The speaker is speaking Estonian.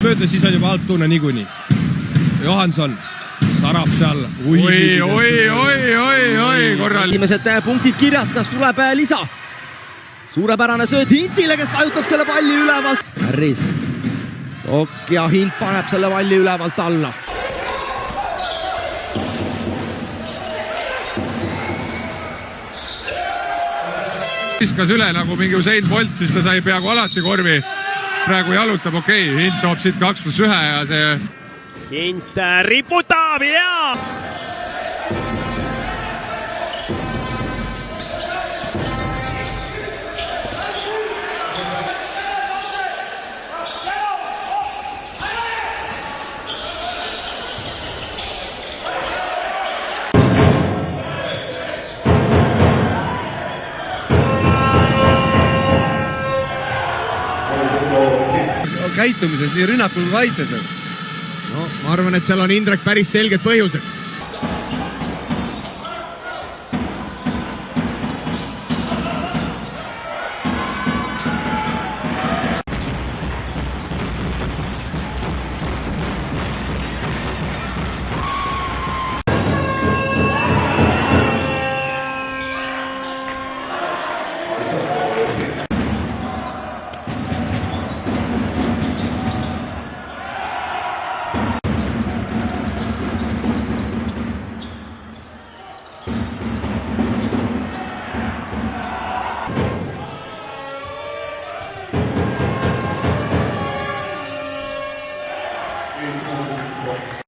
pöördle, siis on juba alt tunne niikuinii. Johansson sarab seal. Oi, korral. Esimesed punktid kirjas, kas tuleb lisa? Suurepärane sööd Hintile, kes vajutab selle palli ülevalt. Harris. Tokk ja Hint paneb selle palli ülevalt alla. Viskas üle nagu mingi Usain Bolt, siis ta sai peaaegu alati korvi. Praegu jalutab, okei, Hint toob siit 2+1 ja see... Hint riputab ja... käitumises nii rünnakul kui kaitses. No, ma arvan, et seal on Indrek päris selged põhjused.